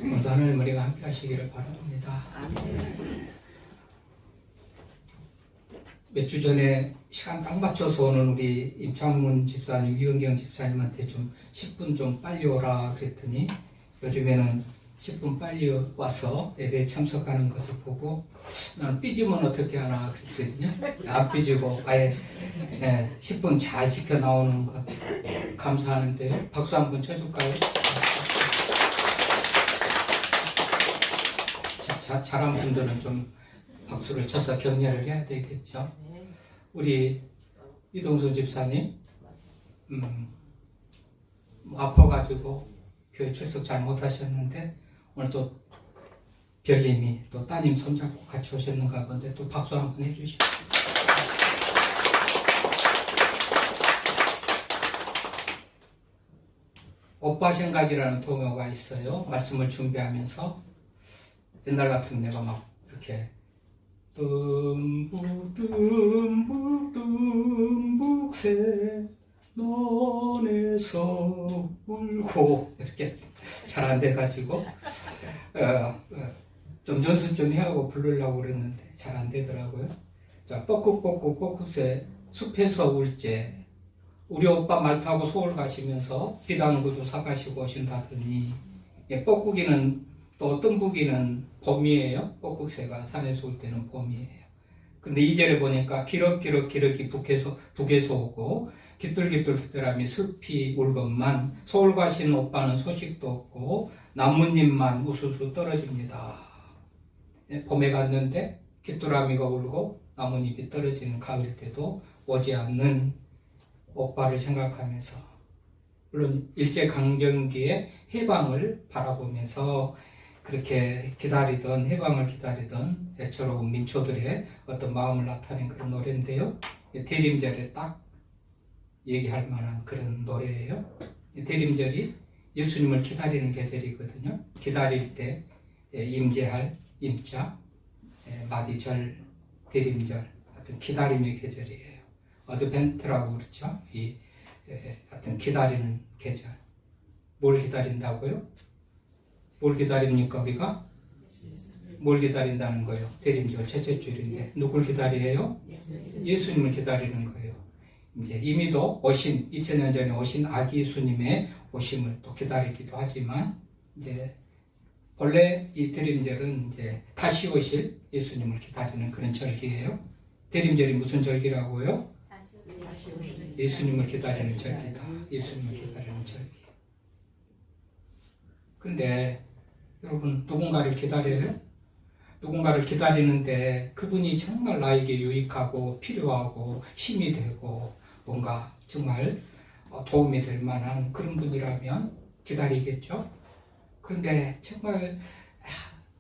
오늘도 하나님 우리가 함께 하시기를 바랍니다. 몇 주 전에 시간 딱 맞춰서 오는 우리 임창문 집사님, 이은경 집사님한테 좀 10분 좀 빨리 오라 그랬더니 요즘에는 10분 빨리 와서 예배에 참석하는 것을 보고 나는 삐지면 어떻게 하나 그랬거든요. 안 삐지고 아예 10분 잘 지켜 나오는 것 감사하는데요. 박수 한번 쳐줄까요? 잘한 분들은 좀 박수를 쳐서 격려를 해야 되겠죠. 우리 이동수 집사님 아파가지고 교회 출석 잘 못하셨는데 오늘 또 별님이 또 따님 손잡고 같이 오셨는가 본데 또 박수 한번 해주십시오. 오빠 생각이라는 동요가 있어요. 말씀을 준비하면서 옛날 같으면 내가 막 이렇게 듬뿍 새 논에서 울고 이렇게 잘 안 돼가지고 좀 연습 좀 해하고 부르려고 그랬는데 잘 안 되더라고요. 자, 뻐꾹새 숲에서 울제 우리 오빠 말 타고 서울 가시면서 비단구도 사가시고 오신다더니 뻐꾹이는 또 뜸부기는 봄이에요. 뻐꾹새가 산에서 올 때는 봄이에요. 근데 2절에 보니까 기러기 북에서 오고 깃들깃들하며 숲이 울건만 서울 가신 오빠는 소식도 없고 나뭇잎만 우수수 떨어집니다. 봄에 갔는데 깃두라미가 울고 나뭇잎이 떨어지는 가을 때도 오지 않는 오빠를 생각하면서 물론 일제강점기의 해방을 바라보면서 그렇게 해방을 기다리던 애처로운 민초들의 어떤 마음을 나타낸 그런 노래인데요. 대림절에 딱 얘기할 만한 그런 노래예요. 대림절이 예수님을 기다리는 계절이거든요. 기다릴 때 임재할 임자, 마디절, 대림절, 하여튼 기다림의 계절이에요. 어드벤트라고 그렇죠. 하여튼 기다리는 계절. 뭘 기다린다고요? 뭘 기다립니까 우리가? 뭘 기다린다는 거예요? 대림절 첫째 주일인데 누굴 기다려요? 예수님을 기다리는 거예요. 이제 이미도 오신 2000년 전에 오신 아기 예수님의 오심을 또 기다리기도 하지만 이제 본래 이 대림절은 이제 다시 오실 예수님을 기다리는 그런 절기예요. 대림절이 무슨 절기라고요? 예수님을 기다리는 절기다. 예수님을 기다리는 절기. 근데 여러분 누군가를 기다려요? 누군가를 기다리는데 그분이 정말 나에게 유익하고 필요하고 힘이 되고 뭔가 정말 도움이 될 만한 그런 분이라면 기다리겠죠? 그런데 정말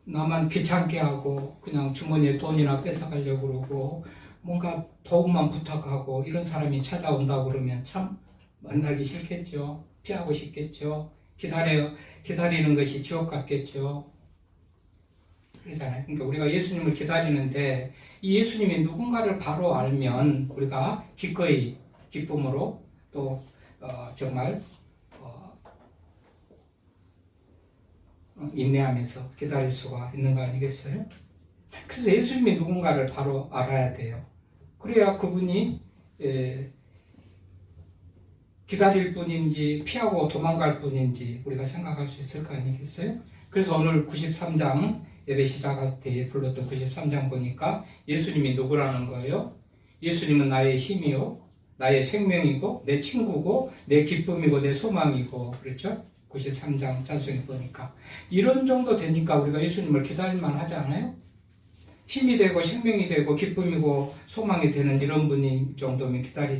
나만 귀찮게 하고 그냥 주머니에 돈이나 뺏어가려고 그러고 뭔가 도움만 부탁하고 이런 사람이 찾아온다고 그러면 참 만나기 싫겠죠? 피하고 싶겠죠? 기다리는 것이 지옥 같겠죠? 그러잖아요. 그러니까 우리가 예수님을 기다리는데 이 예수님이 누군가를 바로 알면 우리가 기꺼이 기쁨으로 또 정말 인내하면서 기다릴 수가 있는 거 아니겠어요? 그래서 예수님이 누군가를 바로 알아야 돼요. 그래야 그분이 기다릴 분인지 피하고 도망갈 분인지 우리가 생각할 수 있을 거 아니겠어요? 그래서 오늘 93장 예배 시작할 때 불렀던 93장 보니까 예수님이 누구라는 거예요? 예수님은 나의 힘이요, 나의 생명이고, 내 친구고, 내 기쁨이고, 내 소망이고, 그렇죠? 93장 찬송에 보니까. 이런 정도 되니까 우리가 예수님을 기다릴만 하지 않아요? 힘이 되고, 생명이 되고, 기쁨이고, 소망이 되는 이런 분이 정도면 기다릴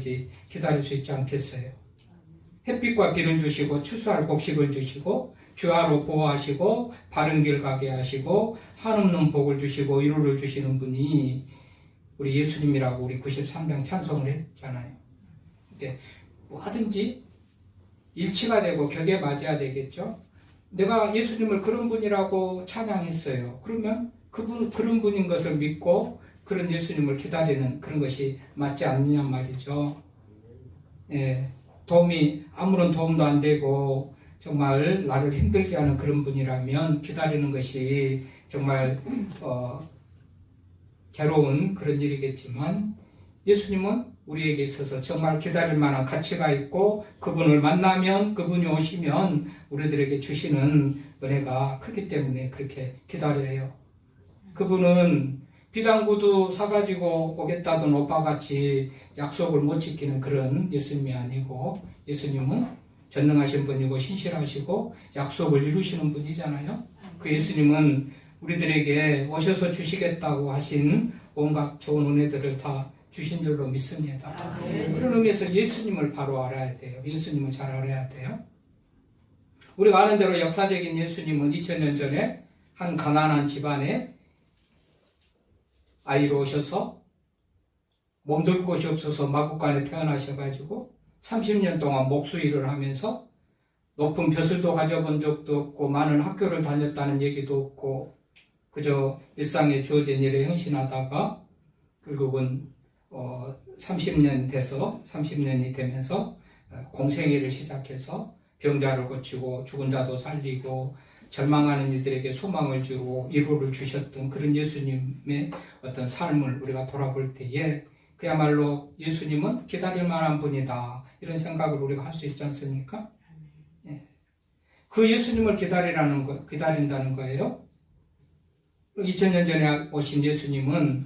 수 있지 않겠어요? 햇빛과 비를 주시고, 추수할 곡식을 주시고, 주하로 보호하시고 바른 길 가게 하시고 한없는 복을 주시고 위로를 주시는 분이 우리 예수님이라고 우리 93장 찬송을 했잖아요. 근데 뭐하든지 일치가 되고 격에 맞아야 되겠죠. 내가 예수님을 그런 분이라고 찬양했어요. 그러면 그런 분인 것을 믿고 그런 예수님을 기다리는 그런 것이 맞지 않느냐 말이죠. 아무런 도움도 안 되고 정말 나를 힘들게 하는 그런 분이라면 기다리는 것이 정말 괴로운 그런 일이겠지만, 예수님은 우리에게 있어서 정말 기다릴 만한 가치가 있고, 그분을 만나면, 그분이 오시면 우리들에게 주시는 은혜가 크기 때문에 그렇게 기다려요. 그분은 비단구두 사가지고 오겠다던 오빠같이 약속을 못 지키는 그런 예수님이 아니고, 예수님은 전능하신 분이고 신실하시고 약속을 이루시는 분이잖아요. 그 예수님은 우리들에게 오셔서 주시겠다고 하신 온갖 좋은 은혜들을 다 주신 줄로 믿습니다. 그런 의미에서 예수님을 바로 알아야 돼요. 예수님을 잘 알아야 돼요. 우리가 아는 대로 역사적인 예수님은 2000년 전에 한 가난한 집안에 아이로 오셔서 몸둘 곳이 없어서 마구간에 태어나셔가지고 30년 동안 목수일을 하면서 높은 벼슬도 가져본 적도 없고 많은 학교를 다녔다는 얘기도 없고 그저 일상에 주어진 일에 헌신하다가 결국은 30년이 되면서 공생애를 시작해서 병자를 고치고 죽은 자도 살리고 절망하는 이들에게 소망을 주고 위로를 주셨던 그런 예수님의 어떤 삶을 우리가 돌아볼 때에 그야말로 예수님은 기다릴 만한 분이다, 이런 생각을 우리가 할 수 있지 않습니까? 예. 그 예수님을 기다린다는 거예요. 2000년 전에 오신 예수님은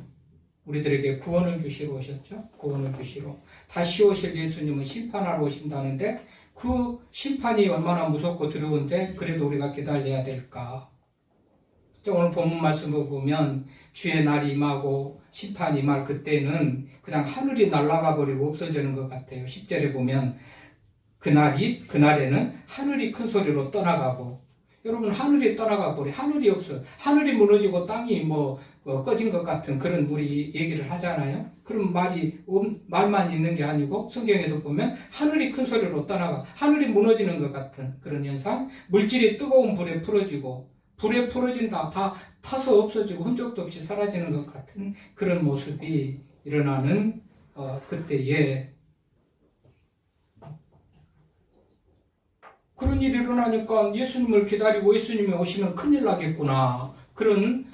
우리들에게 구원을 주시러 오셨죠. 구원을 주시러. 다시 오실 예수님은 심판하러 오신다는데 그 심판이 얼마나 무섭고 두려운데 그래도 우리가 기다려야 될까? 오늘 본문 말씀을 보면 주의 날이 임하고 심판이 임할 그때는 그냥 하늘이 날아가 버리고 없어지는 것 같아요. 10절에 보면 그날에는 하늘이 큰 소리로 떠나가고, 여러분 하늘이 떠나가 버리, 하늘이 없어요. 하늘이 무너지고 땅이 꺼진 것 같은 그런 우리 얘기를 하잖아요. 그럼 말만 있는 게 아니고 성경에도 보면 하늘이 큰 소리로 떠나가, 하늘이 무너지는 것 같은 그런 현상, 물질이 뜨거운 불에 풀어진다, 다 타서 없어지고 흔적도 없이 사라지는 것 같은 그런 모습이 일어나는 그때에 그런 일이 일어나니까 예수님을 기다리고 예수님이 오시면 큰일 나겠구나, 그런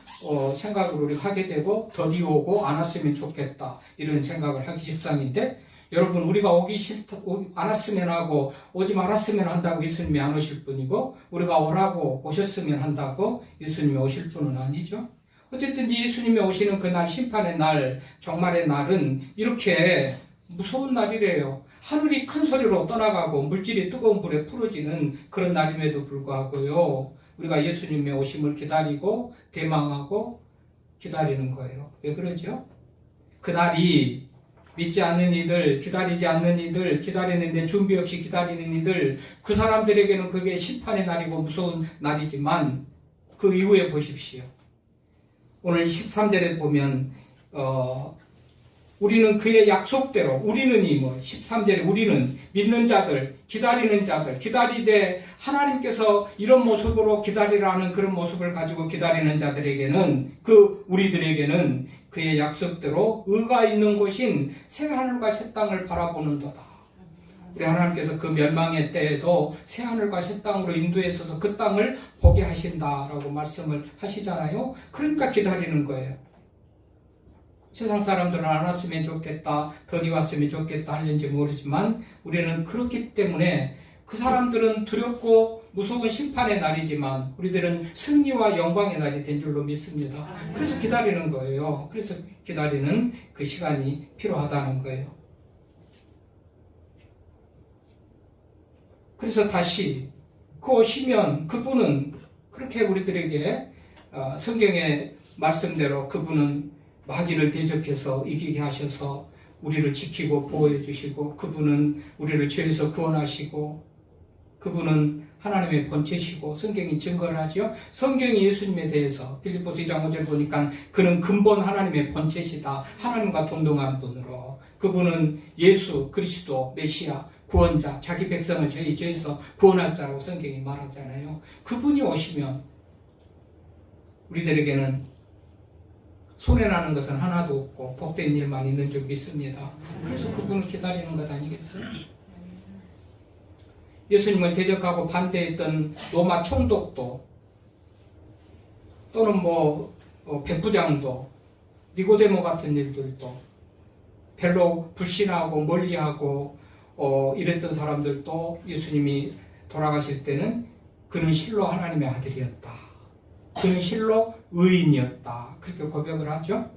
생각을 우리가 하게 되고, 더디 오고 안 왔으면 좋겠다, 이런 생각을 하기 십상인데, 여러분 우리가 오기 안 왔으면 하고 오지 말았으면 한다고 예수님이 안 오실 분이고, 우리가 오라고 오셨으면 한다고 예수님이 오실 분은 아니죠. 어쨌든 예수님이 오시는 그날, 심판의 날, 종말의 날은 이렇게 무서운 날이래요. 하늘이 큰 소리로 떠나가고 물질이 뜨거운 불에 풀어지는 그런 날임에도 불구하고요, 우리가 예수님의 오심을 기다리고 대망하고 기다리는 거예요. 왜 그러죠? 그날이 믿지 않는 이들, 기다리지 않는 이들, 기다리는데 준비 없이 기다리는 이들, 그 사람들에게는 그게 심판의 날이고 무서운 날이지만 그 이후에 보십시오. 오늘 13절에 보면 우리는 그의 약속대로, 우리는 13절에 우리는 믿는 자들, 기다리는 자들, 기다리되 하나님께서 이런 모습으로 기다리라는 그런 모습을 가지고 기다리는 자들에게는, 우리들에게는 그의 약속대로 의가 있는 곳인 새하늘과 새 땅을 바라보는도다. 우리 하나님께서 그 멸망의 때에도 새하늘과 새 땅으로 인도해서 그 땅을 보게 하신다라고 말씀을 하시잖아요. 그러니까 기다리는 거예요. 세상 사람들은 안 왔으면 좋겠다, 더디 왔으면 좋겠다 하는지 모르지만 우리는 그렇기 때문에 그 사람들은 두렵고 무서운 심판의 날이지만 우리들은 승리와 영광의 날이 된 줄로 믿습니다. 그래서 기다리는 거예요. 그래서 기다리는 그 시간이 필요하다는 거예요. 그래서 다시 오시면 그분은 그렇게 우리들에게 성경의 말씀대로 그분은 마귀를 대적해서 이기게 하셔서 우리를 지키고 보호해 주시고, 그분은 우리를 죄에서 구원하시고, 그분은 하나님의 본체시고, 성경이 증거를 하죠. 성경이 예수님에 대해서 빌립보서 2장 5절 보니까 그는 근본 하나님의 본체시다, 하나님과 동등한 분으로, 그분은 예수 그리스도 메시아 구원자, 자기 백성을 저희 죄에서 구원할 자라고 성경이 말하잖아요. 그분이 오시면 우리들에게는 손해나는 것은 하나도 없고 복된 일만 있는 줄 믿습니다. 그래서 그분을 기다리는 것 아니겠어요? 예수님을 대적하고 반대했던 로마 총독도 또는 백부장도 니고데모 같은 일들도 별로 불신하고 멀리하고 이랬던 사람들도 예수님이 돌아가실 때는 그는 실로 하나님의 아들이었다. 그는 실로 의인이었다. 그렇게 고백을 하죠.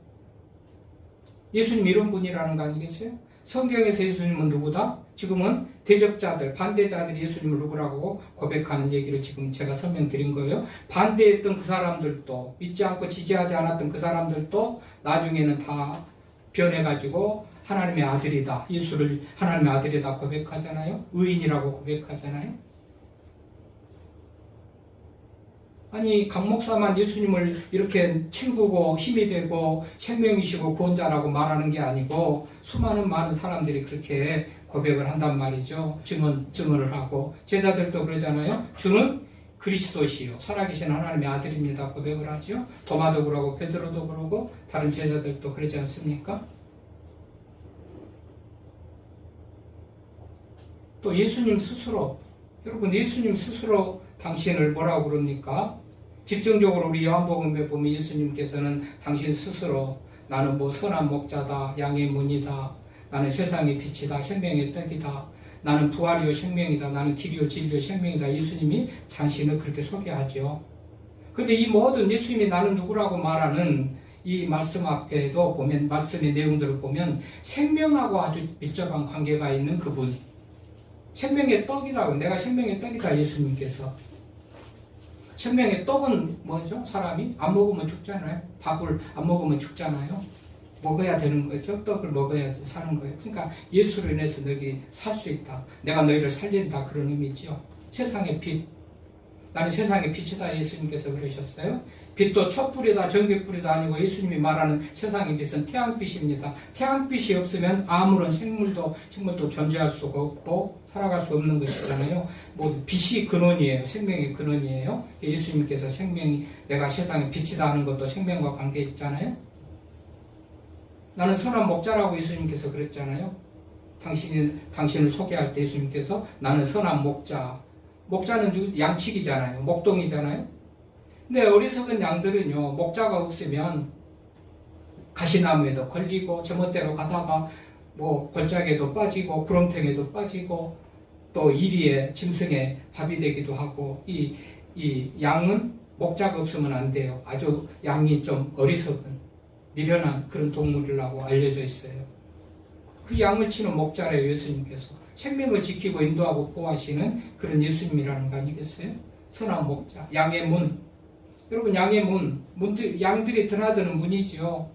예수님 이런 분이라는 거 아니겠어요? 성경에서 예수님은 누구다? 지금은 대적자들, 반대자들이 예수님을 누구라고 고백하는 얘기를 지금 제가 설명드린 거예요. 반대했던 그 사람들도, 믿지 않고 지지하지 않았던 그 사람들도 나중에는 다 변해가지고 하나님의 아들이다, 예수를 하나님의 아들이다 고백하잖아요. 의인이라고 고백하잖아요. 아니, 강 목사만 예수님을 이렇게 친구고 힘이 되고 생명이시고 구원자라고 말하는 게 아니고 수많은 많은 사람들이 그렇게 고백을 한단 말이죠. 증언을 하고 제자들도 그러잖아요. 주는 그리스도시요 살아계신 하나님의 아들입니다 고백을 하죠. 도마도 그러고 베드로도 그러고 다른 제자들도 그러지 않습니까? 또 예수님 스스로, 여러분 예수님 스스로 당신을 뭐라고 그럽니까? 집중적으로 우리 요한복음에 보면 예수님께서는 당신 스스로 나는 선한 목자다, 양의 문이다, 나는 세상의 빛이다, 생명의 떡이다, 나는 부활이요 생명이다, 나는 길이요 진리요 생명이다. 예수님이 당신을 그렇게 소개하죠. 그런데 이 모든 예수님이 나는 누구라고 말하는 이 말씀 앞에도 보면, 말씀의 내용들을 보면 생명하고 아주 밀접한 관계가 있는 그분, 생명의 떡이라고, 내가 생명의 떡이다 예수님께서. 생명의 떡은 뭐죠? 사람이 안 먹으면 죽잖아요. 밥을 안 먹으면 죽잖아요. 먹어야 되는 거죠. 떡을 먹어야 사는 거예요. 그러니까 예수로 인해서 너희 살 수 있다, 내가 너희를 살린다, 그런 의미죠. 세상의 빛, 나는 세상의 빛이다 예수님께서 그러셨어요. 빛도 촛불이다 전기불이다 아니고 예수님이 말하는 세상의 빛은 태양빛입니다. 태양빛이 없으면 아무런 생물도 존재할 수가 없고 살아갈 수 없는 것이잖아요. 빛이 근원이에요. 생명의 근원이에요. 예수님께서 생명이, 내가 세상의 빛이다 하는 것도 생명과 관계 있잖아요. 나는 선한 목자라고 예수님께서 그랬잖아요. 당신을 소개할 때 예수님께서 나는 선한 목자, 목자는 양측이잖아요. 목동이잖아요. 근데 어리석은 양들은요, 목자가 없으면 가시나무에도 걸리고 제멋대로 가다가 골짜기에도 빠지고 구렁텅이에도 빠지고 또 이리에 짐승의 밥이 되기도 하고, 이 양은 목자가 없으면 안 돼요. 아주 양이 좀 어리석은 미련한 그런 동물이라고 알려져 있어요. 그 양을 치는 목자래요 예수님께서. 생명을 지키고 인도하고 보호하시는 그런 예수님이라는 거 아니겠어요? 선한 목자, 양의 문. 여러분 양의 양들이 드나드는 문이죠.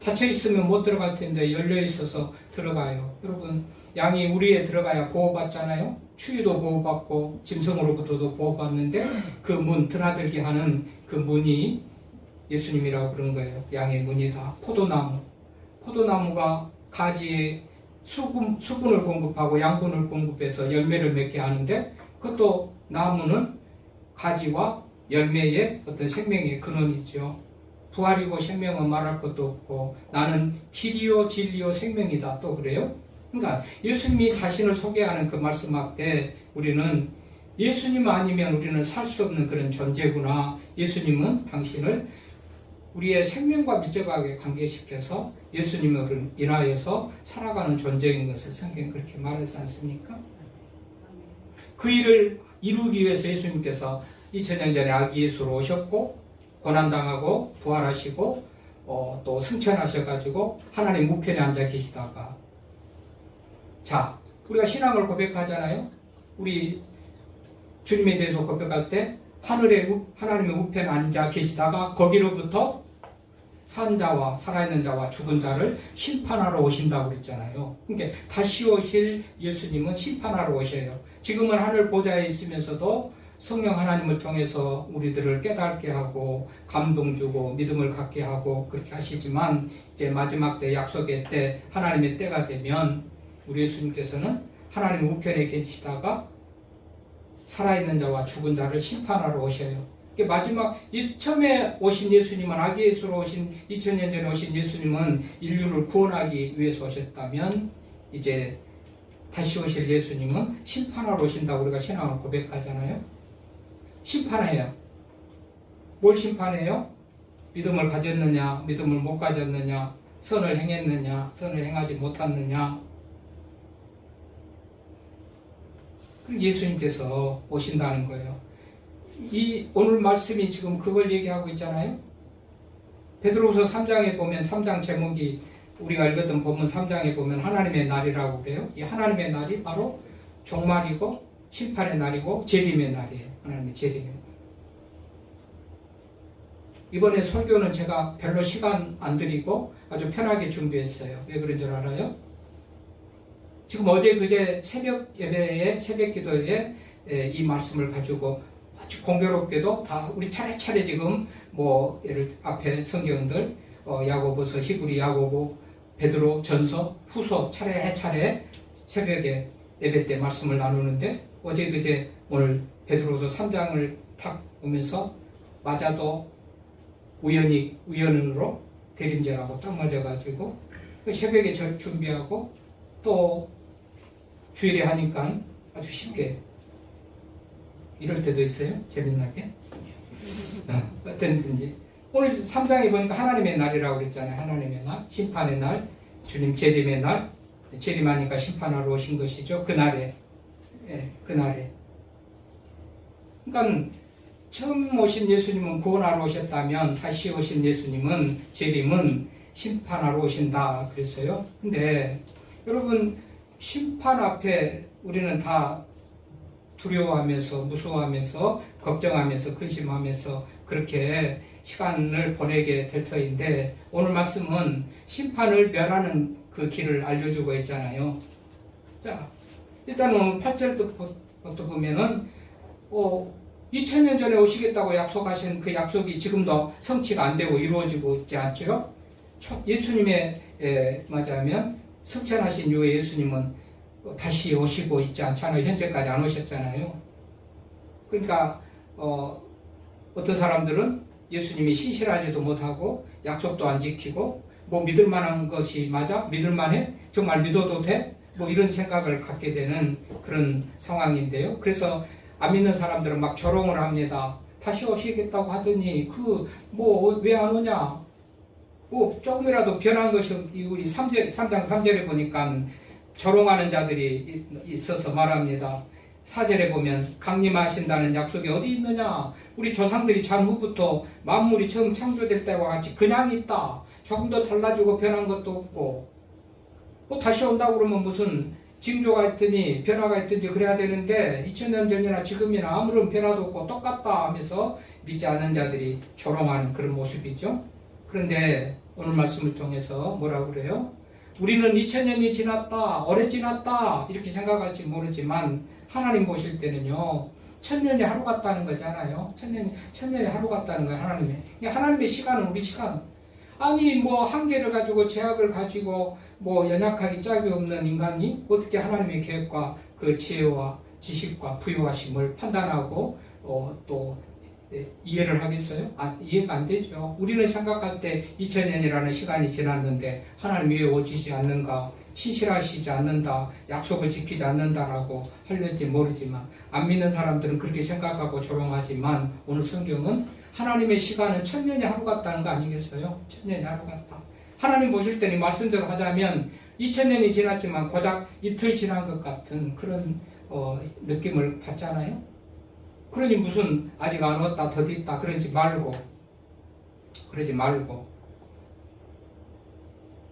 닫혀 있으면 못 들어갈 텐데 열려 있어서 들어가요. 여러분 양이 우리에 들어가야 보호받잖아요. 추위도 보호받고 짐승으로부터도 보호받는데 그 문, 드나들게 하는 그 문이 예수님이라고 그런 거예요. 양의 문이다. 포도나무가 가지에 수분을 공급하고 양분을 공급해서 열매를 맺게 하는데, 그것도 나무는 가지와 열매의 어떤 생명의 근원이죠. 부활이고 생명은 말할 것도 없고 나는 길이요 진리요 생명이다 또 그래요. 그러니까 예수님이 자신을 소개하는 그 말씀 앞에 우리는 예수님 아니면 우리는 살 수 없는 그런 존재구나. 예수님은 당신을 우리의 생명과 밀접하게 관계시켜서 예수님을 인하여서 살아가는 존재인 것을 성경이 그렇게 말하지 않습니까? 그 일을 이루기 위해서 예수님께서 2000년 전에 아기 예수로 오셨고 고난당하고 부활하시고 또 승천하셔가지고 하나님 우편에 앉아 계시다가, 자, 우리가 신앙을 고백하잖아요. 우리 주님에 대해서 고백할 때 하늘에 하나님의 우편에 앉아 계시다가 거기로부터 산 자와 살아있는 자와 죽은 자를 심판하러 오신다고 그랬잖아요. 그러니까 다시 오실 예수님은 심판하러 오셔요. 지금은 하늘 보좌에 있으면서도 성령 하나님을 통해서 우리들을 깨닫게 하고 감동 주고 믿음을 갖게 하고 그렇게 하시지만, 이제 마지막 때 약속의 때 하나님의 때가 되면 우리 예수님께서는 하나님 우편에 계시다가 살아있는 자와 죽은 자를 심판하러 오셔요. 마지막 처음에 오신 예수님은, 아기 예수로 오신 2000년 전에 오신 예수님은 인류를 구원하기 위해서 오셨다면, 이제 다시 오실 예수님은 심판하러 오신다고 우리가 신앙을 고백하잖아요. 심판해요. 뭘 심판해요? 믿음을 가졌느냐, 믿음을 못 가졌느냐, 선을 행했느냐, 선을 행하지 못했느냐. 예수님께서 오신다는 거예요. 이 오늘 말씀이 지금 그걸 얘기하고 있잖아요. 베드로후서 3장에 보면 3장 제목이 우리가 읽었던 본문 3장에 보면 하나님의 날이라고 그래요. 이 하나님의 날이 바로 종말이고 심판의 날이고 재림의 날이에요. 하나님의 재림의 날. 이번에 설교는 제가 별로 시간 안 들이고 아주 편하게 준비했어요. 왜 그런 줄 알아요? 지금 어제 그제 새벽 예배에 새벽 기도에 이 말씀을 가지고 아주 공교롭게도 다 우리 차례차례 지금 뭐 예를 앞에 성경들 야고보서, 히브리, 야고보, 베드로, 전서, 후서 차례차례 새벽에 예배 때 말씀을 나누는데 어제 그제 오늘 베드로서 3장을 탁 보면서 맞아도 우연으로 대림절하고 딱 맞아가지고 새벽에 준비하고 또 주일에 하니까 아주 쉽게 이럴 때도 있어요. 재밌나게. 어떤지 오늘 3장에 보니까 하나님의 날이라고 그랬잖아요. 하나님의 날, 심판의 날, 주님 재림의 날. 재림하니까 심판하러 오신 것이죠. 그날에. 그날에. 그러니까 처음 오신 예수님은 구원하러 오셨다면 다시 오신 예수님은 재림은 심판하러 오신다 그랬어요. 근데 여러분 심판 앞에 우리는 다 두려워하면서 무서워하면서 걱정하면서 근심하면서 그렇게 시간을 보내게 될 터인데 오늘 말씀은 심판을 면하는 그 길을 알려주고 있잖아요. 자, 일단 오늘 8절부터 보면은 2000년 전에 오시겠다고 약속하신 그 약속이 지금도 성취가 안 되고 이루어지고 있지 않죠? 예수님의 맞아면 승천하신 이후에 예수님은 다시 오시고 있지 않잖아요. 현재까지 안 오셨잖아요. 그러니까 어떤 사람들은 예수님이 신실하지도 못하고 약속도 안 지키고 뭐 믿을 만한 것이 맞아? 믿을 만해? 정말 믿어도 돼? 뭐 이런 생각을 갖게 되는 그런 상황인데요. 그래서 안 믿는 사람들은 막 조롱을 합니다. 다시 오시겠다고 하더니 뭐 왜 안 오냐? 뭐 조금이라도 변한 것이 우리 3장 3절에 보니까 조롱하는 자들이 있어서 말합니다. 4절에 보면 강림하신다는 약속이 어디 있느냐? 우리 조상들이 잔 후부터 만물이 처음 창조될 때와 같이 그냥 있다. 조금 더 달라지고 변한 것도 없고 뭐 다시 온다고 그러면 무슨 징조가 있더니 변화가 있든지 그래야 되는데 2000년 전이나 지금이나 아무런 변화도 없고 똑같다 하면서 믿지 않는 자들이 조롱하는 그런 모습이죠. 그런데 오늘 말씀을 통해서 뭐라고 그래요? 우리는 2000년이 지났다, 오래 지났다 이렇게 생각할지 모르지만 하나님 보실 때는요 1000년이 하루 같다는 거잖아요. 1000년이 하루 같다는 거예요. 하나님의 시간은 우리 시간. 아니 뭐 한계를 가지고 제약을 가지고 뭐 연약하기 짝이 없는 인간이 어떻게 하나님의 계획과 그 지혜와 지식과 부유하심을 판단하고 또 이해를 하겠어요? 이해가 안 되죠. 우리는 생각할 때 2000년이라는 시간이 지났는데 하나님 왜 오시지 않는가? 신실하시지 않는다, 약속을 지키지 않는다라고 할지 모르지만 안 믿는 사람들은 그렇게 생각하고 조롱하지만 오늘 성경은 하나님의 시간은 1000년이 하루 같다는 거 아니겠어요? 1000년이 하루 같다. 하나님 보실 때는 말씀대로 하자면 2000년이 지났지만 고작 이틀 지난 것 같은 그런 느낌을 받잖아요. 그러니 무슨 아직 안 왔다 더디 있다 그러지 말고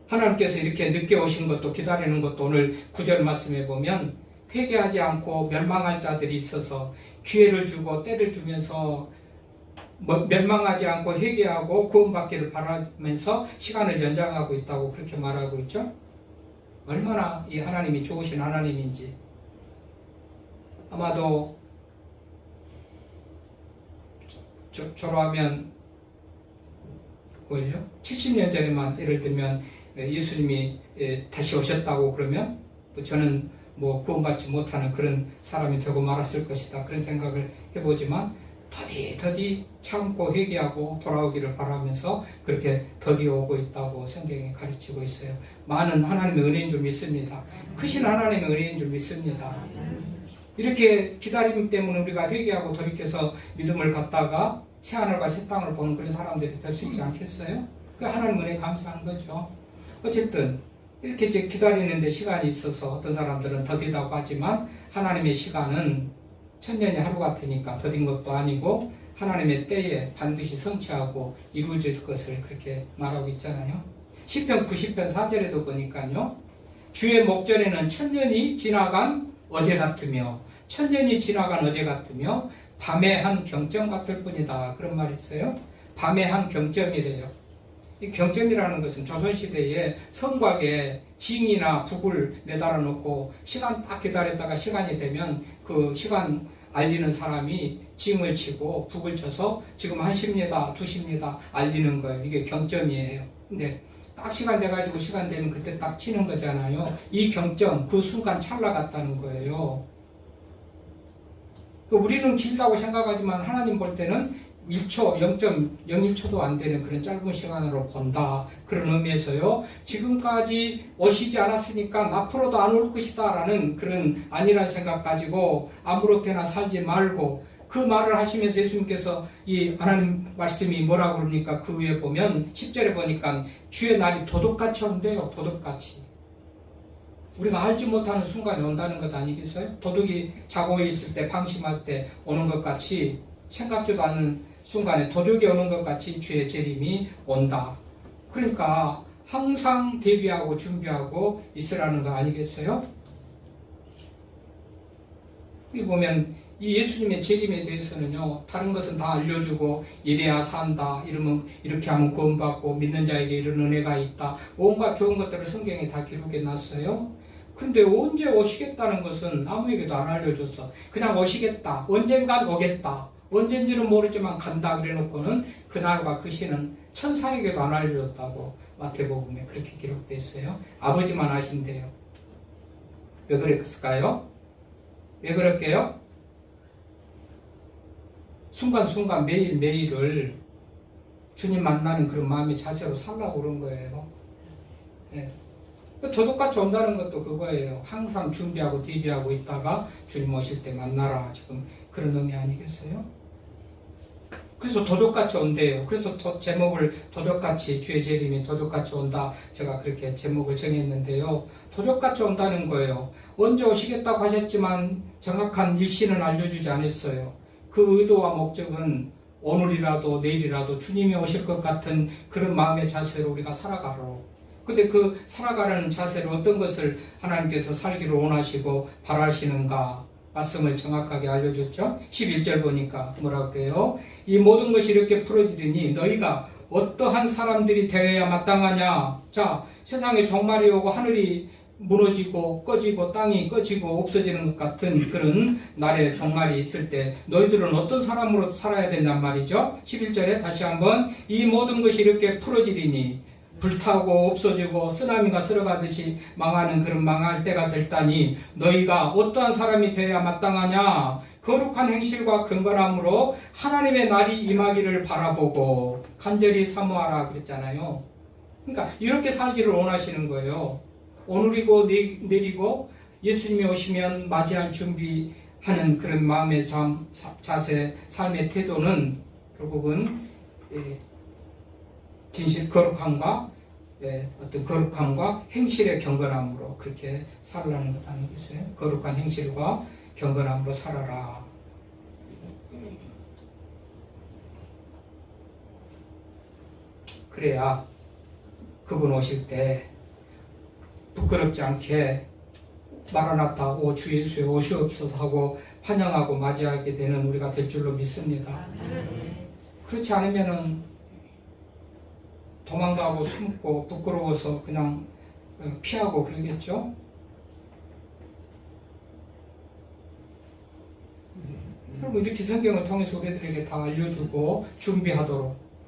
하나님께서 이렇게 늦게 오신 것도 기다리는 것도 오늘 9절 말씀에 보면 회개하지 않고 멸망할 자들이 있어서 기회를 주고 때를 주면서 멸망하지 않고 회개하고 구원받기를 바라면서 시간을 연장하고 있다고 그렇게 말하고 있죠. 얼마나 이 하나님이 좋으신 하나님인지. 아마도 졸업하면 뭐죠? 70년 전에만 예를 들면 예수님이 다시 오셨다고 그러면 저는 뭐 구원받지 못하는 그런 사람이 되고 말았을 것이다 그런 생각을 해보지만 더디 참고 회개하고 돌아오기를 바라면서 그렇게 더디 오고 있다고 성경이 가르치고 있어요. 많은 하나님의 은혜인 줄 믿습니다. 크신 하나님의 은혜인 줄 믿습니다. 이렇게 기다림 때문에 우리가 회개하고 돌이켜서 믿음을 갖다가 새하늘과 새 땅을 보는 그런 사람들이 될 수 있지 않겠어요? 그 하나님 은혜 감사한 거죠. 어쨌든 이렇게 이제 기다리는데 시간이 있어서 어떤 사람들은 더디다고 하지만 하나님의 시간은 천년이 하루 같으니까 더딘 것도 아니고 하나님의 때에 반드시 성취하고 이루어질 것을 그렇게 말하고 있잖아요. 시편 90편 4절에도 보니까요. 주의 목전에는 천년이 지나간 어제 같으며 천년이 지나간 어제 같으며 밤의 한 경점 같을 뿐이다. 그런 말이 있어요. 밤의 한 경점이래요. 이 경점이라는 것은 조선시대에 성곽에 징이나 북을 매달아 놓고 시간 딱 기다렸다가 시간이 되면 그 시간 알리는 사람이 징을 치고 북을 쳐서 지금 1시입니다, 2시입니다 알리는 거예요. 이게 경점이에요. 근데 딱 시간 돼가지고 시간 되면 그때 딱 치는 거잖아요. 이 경점, 그 순간 찰나 같다는 거예요. 우리는 길다고 생각하지만 하나님 볼 때는 1초, 0.01초도 안 되는 그런 짧은 시간으로 본다. 그런 의미에서요. 지금까지 오시지 않았으니까 앞으로도 안 올 것이다 라는 그런 아니란 생각 가지고 아무렇게나 살지 말고 그 말을 하시면서 예수님께서 이 하나님 말씀이 뭐라고 그러니까 그 위에 보면 10절에 보니까 주의 날이 도둑같이 온대요. 도둑같이. 우리가 알지 못하는 순간이 온다는 것 아니겠어요? 도둑이 자고 있을 때 방심할 때 오는 것 같이 생각지도 않는 순간에 도둑이 오는 것 같이 주의 재림이 온다. 그러니까 항상 대비하고 준비하고 있으라는 거 아니겠어요? 여기 보면 이 예수님의 재림에 대해서는요, 다른 것은 다 알려주고 이래야 산다, 이러면 이렇게 하면 구원받고 믿는 자에게 이런 은혜가 있다, 온갖 좋은 것들을 성경에 다 기록해 놨어요. 근데 언제 오시겠다는 것은 아무에게도 안 알려줬어. 그냥 오시겠다, 언젠간 오겠다, 언젠지는 모르지만 간다 그래놓고는 그날과 그 시는 천사에게도 안 알려줬다고 마태복음에 그렇게 기록되어 있어요. 아버지만 아신대요. 왜 그랬을까요? 왜 그럴게요? 순간순간 매일매일을 주님 만나는 그런 마음의 자세로 살라고 그런 거예요. 네. 도둑같이 온다는 것도 그거예요. 항상 준비하고 대비하고 있다가 주님 오실 때 만나라. 지금 그런 의미 아니겠어요? 그래서 도둑같이 온대요. 그래서 제목을 도둑같이, 주의 재림이 도둑같이 온다. 제가 그렇게 제목을 정했는데요. 도둑같이 온다는 거예요. 언제 오시겠다고 하셨지만 정확한 일시는 알려주지 않았어요. 그 의도와 목적은 오늘이라도 내일이라도 주님이 오실 것 같은 그런 마음의 자세로 우리가 살아가로. 근데 그 살아가는 자세로 어떤 것을 하나님께서 살기를 원하시고 바라시는가 말씀을 정확하게 알려줬죠. 11절 보니까 뭐라고 그래요? 이 모든 것이 이렇게 풀어지리니 너희가 어떠한 사람들이 되어야 마땅하냐. 자, 세상에 종말이 오고 하늘이 무너지고 꺼지고 땅이 꺼지고 없어지는 것 같은 그런 날에 종말이 있을 때 너희들은 어떤 사람으로 살아야 된단 말이죠. 11절에 다시 한번 이 모든 것이 이렇게 풀어지리니 불타고 없어지고 쓰나미가 쓸어가듯이 망하는 그런 망할 때가 될다니 너희가 어떠한 사람이 되어야 마땅하냐. 거룩한 행실과 근건함으로 하나님의 날이 임하기를 바라보고 간절히 사모하라 그랬잖아요. 그러니까 이렇게 살기를 원하시는 거예요. 오늘이고 내일이고 예수님이 오시면 맞이할 준비하는 그런 마음의 자세, 삶의 태도는 결국은 진실 거룩함과 어떤 거룩함과 행실의 경건함으로 그렇게 살라는 것 아니겠어요? 거룩한 행실과 경건함으로 살아라. 그래야 그분 오실 때 부끄럽지 않게 마라나타 오 주 예수의 오시옵소서 하고 환영하고 맞이하게 되는 우리가 될 줄로 믿습니다. 그렇지 않으면은 도망가고 숨고 부끄러워서 그냥 피하고 그러겠죠. 그리고 이렇게 성경을 통해서 우리들에게 다 알려주고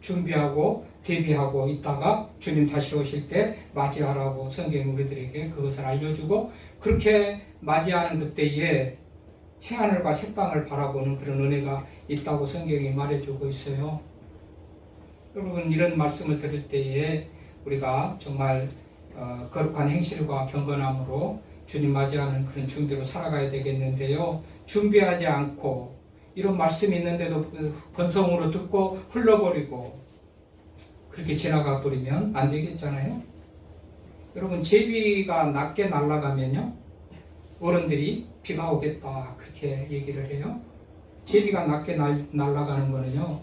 준비하고 대비하고 있다가 주님 다시 오실 때 맞이하라고 성경이 우리들에게 그것을 알려주고 그렇게 맞이하는 그때에 새하늘과 새 땅을 바라보는 그런 은혜가 있다고 성경이 말해주고 있어요. 여러분, 이런 말씀을 들을 때에 우리가 정말 거룩한 행실과 경건함으로 주님 맞이하는 그런 준비로 살아가야 되겠는데요. 준비하지 않고 이런 말씀이 있는데도 건성으로 듣고 흘러버리고 그렇게 지나가 버리면 안 되겠잖아요. 여러분, 제비가 낮게 날아가면요, 어른들이 비가 오겠다 그렇게 얘기를 해요. 제비가 낮게 날아가는 거는요,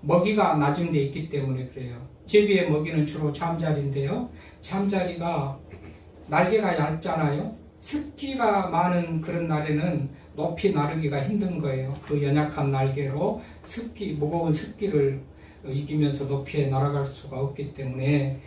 먹이가 낮은 데 있기 때문에 그래요. 제비의 먹이는 주로 잠자리인데요, 잠자리가 날개가 얇잖아요. 습기가 많은 그런 날에는 높이 나르기가 힘든 거예요. 그 연약한 날개로 무거운 습기를 이기면서 높이에 날아갈 수가 없기 때문에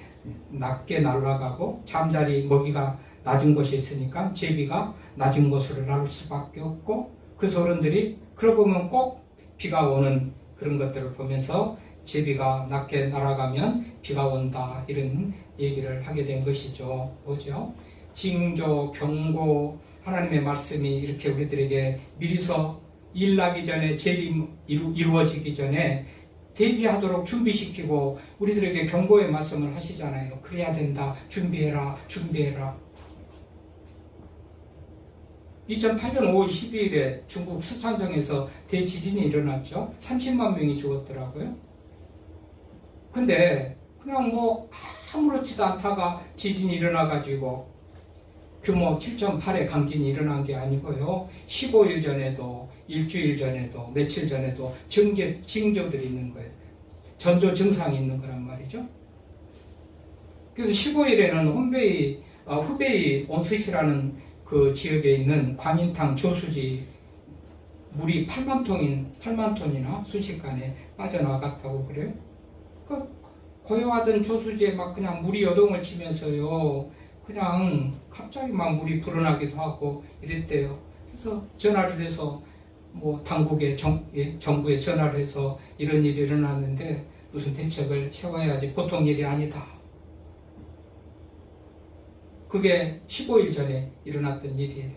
낮게 날아가고, 잠자리 먹이가 낮은 곳에 있으니까 제비가 낮은 곳으로 날 수밖에 없고, 그래서 어른들이 그러고 보면 꼭 비가 오는 그런 것들을 보면서 제비가 낮게 날아가면 비가 온다 이런 얘기를 하게 된 것이죠. 뭐죠? 징조, 경고, 하나님의 말씀이 이렇게 우리들에게 미리서 일 나기 전에, 제일이 이루어지기 전에 대비하도록 준비시키고 우리들에게 경고의 말씀을 하시잖아요. 그래야 된다. 준비해라. 준비해라. 2008년 5월 12일에 중국 스촨성에서 대지진이 일어났죠. 30만 명이 죽었더라고요. 근데 그냥 뭐 아무렇지도 않다가 지진이 일어나가지고 규모 7.8의 강진이 일어난 게 아니고요. 15일 전에도, 일주일 전에도, 며칠 전에도 징조들이 있는 거예요. 전조 증상이 있는 거란 말이죠. 그래서 15일에는 후베이 온수시라는 그 지역에 있는 관인탕 저수지 물이 8만 톤이나 순식간에 빠져나갔다고 그래요. 그 고요하던 저수지에 막 그냥 물이 요동을 치면서요, 그냥 갑자기 막 물이 불어나기도 하고 이랬대요. 그래서 전화를 해서 뭐 당국에 정부에 전화를 해서 이런 일이 일어났는데 무슨 대책을 세워야지, 보통 일이 아니다. 그게 15일 전에 일어났던 일이에요.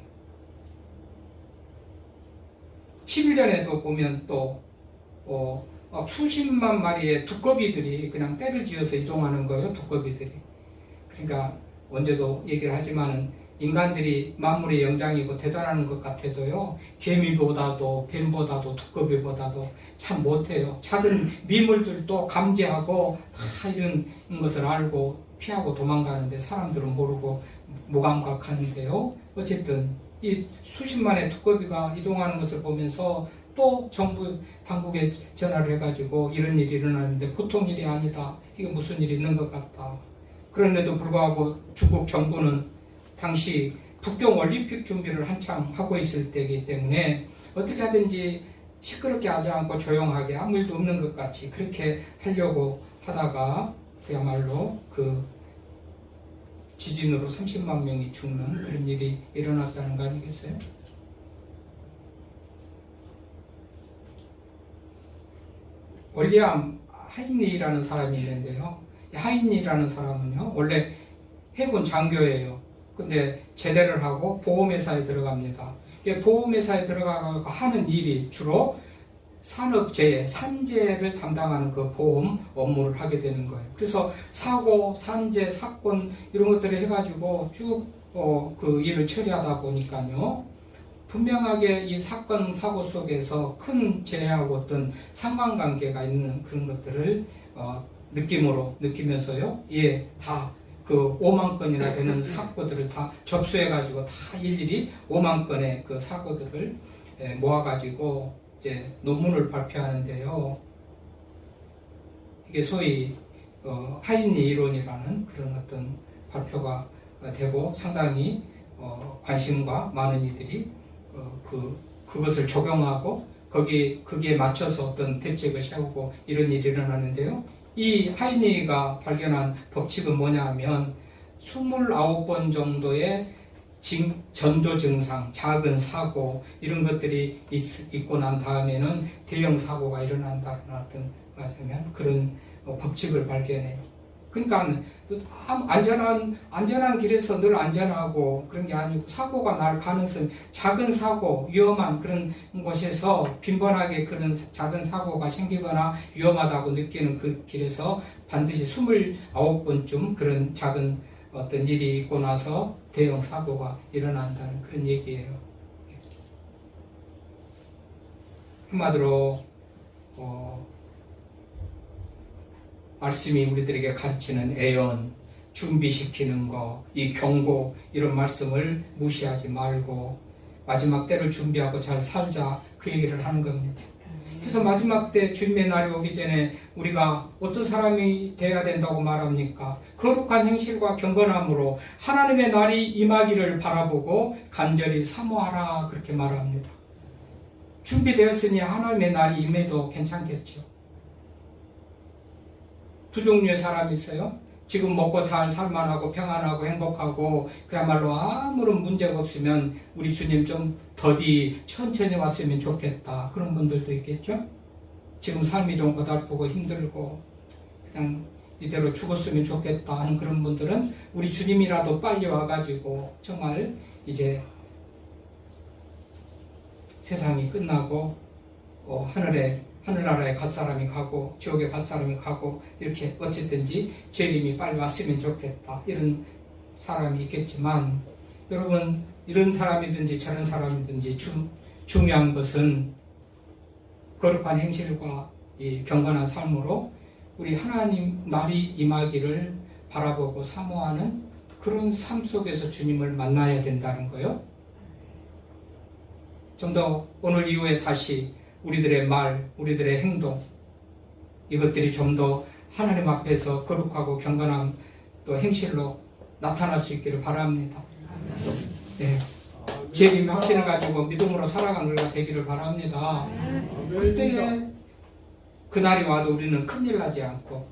10일 전에도 보면 또 수십만 마리의 두꺼비들이 그냥 떼를 지어서 이동하는 거예요. 두꺼비들이. 그러니까 언제도 얘기를 하지만은 인간들이 만물의 영장이고 대단한 것 같아도요, 개미보다도 뱀보다도 두꺼비보다도 참 못해요. 작은 미물들도 감지하고 다 이런 것을 알고 피하고 도망가는데 사람들은 모르고 무감각하는데요. 어쨌든 이 수십만의 두꺼비가 이동하는 것을 보면서 또 정부 당국에 전화를 해가지고 이런 일이 일어났는데 보통 일이 아니다. 이게 무슨 일이 있는 것 같다. 그런데도 불구하고 중국 정부는 당시 북경 올림픽 준비를 한창 하고 있을 때이기 때문에 어떻게 하든지 시끄럽게 하지 않고 조용하게 아무 일도 없는 것 같이 그렇게 하려고 하다가 그야말로 그 지진으로 30만 명이 죽는 그런 일이 일어났다는 거 아니겠어요? 윌리엄 하인리라는 사람이 있는데요. 하인리라는 사람은요, 원래 해군 장교예요. 근데 제대를 하고 보험회사에 들어갑니다. 보험회사에 들어가서 하는 일이 주로 산업재해, 산재를 담당하는 그 보험 업무를 하게 되는 거예요. 그래서 사고, 산재, 사건 이런 것들을 해가지고 쭉 그 일을 처리하다 보니까요, 분명하게 이 사건, 사고 속에서 큰 재해하고 어떤 상관관계가 있는 그런 것들을 느끼면서요, 다 그 5만 건이나 되는 사고들을 다 접수해가지고 다 일일이 5만 건의 그 사고들을 모아가지고 이제 논문을 발표하는데요. 이게 소위 하인리 이론이라는 그런 어떤 발표가 되고 상당히 관심과 많은 이들이 그것을 적용하고 거기에 맞춰서 어떤 대책을 세우고 이런 일이 일어나는데요. 이 하인리가 발견한 법칙은 뭐냐 하면 29번 정도의 전조 증상, 작은 사고 이런 것들이 있고 난 다음에는 대형 사고가 일어난다는 어떤 그런 법칙을 발견해요. 그러니까 안전한 길에서 늘 안전하고 그런 게 아니고 사고가 날 가능성, 작은 사고, 위험한 그런 곳에서 빈번하게 그런 작은 사고가 생기거나 위험하다고 느끼는 그 길에서 반드시 29번쯤 그런 작은 어떤 일이 있고 나서 대형 사고가 일어난다는 그런 얘기예요. 한마디로 말씀이 우리들에게 가르치는 애연, 준비시키는 거, 이 경고, 이런 말씀을 무시하지 말고 마지막 때를 준비하고 잘 살자, 그 얘기를 하는 겁니다. 그래서 마지막 때 주님의 날이 오기 전에 우리가 어떤 사람이 되어야 된다고 말합니까? 거룩한 행실과 경건함으로 하나님의 날이 임하기를 바라보고 간절히 사모하라, 그렇게 말합니다. 준비되었으니 하나님의 날이 임해도 괜찮겠죠. 두 종류의 사람이 있어요. 지금 먹고 잘 살만하고 평안하고 행복하고 그야말로 아무런 문제가 없으면 우리 주님 좀 더디 천천히 왔으면 좋겠다, 그런 분들도 있겠죠. 지금 삶이 좀 고달프고 힘들고 그냥 이대로 죽었으면 좋겠다 하는 그런 분들은 우리 주님이라도 빨리 와가지고 정말 이제 세상이 끝나고 하늘나라에 갈 사람이 가고 지옥에 갈 사람이 가고 이렇게 어쨌든지 재림이 빨리 왔으면 좋겠다, 이런 사람이 있겠지만, 여러분, 이런 사람이든지 저런 사람이든지 중요한 것은 거룩한 행실과 이 경건한 삶으로 우리 하나님 날이 임하기를 바라보고 사모하는 그런 삶 속에서 주님을 만나야 된다는 거예요. 좀 더 오늘 이후에 다시 우리들의 말, 우리들의 행동, 이것들이 좀 더 하나님 앞에서 거룩하고 경건한 또 행실로 나타날 수 있기를 바랍니다. 네. 재림 확신을 가지고 믿음으로 살아가는 우리가 되기를 바랍니다. 그때에 그날이 와도 우리는 큰일 나지 않고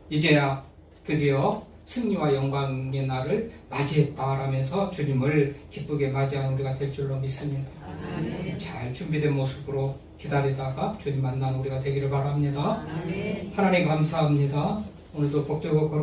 이제야 드디어 승리와 영광의 날을 맞이했다라면서 주님을 기쁘게 맞이하는 우리가 될 줄로 믿습니다. 잘 준비된 모습으로 기다리다가 주님 만나는 우리가 되기를 바랍니다. 하나님 감사합니다. 오늘도 복되고 거룩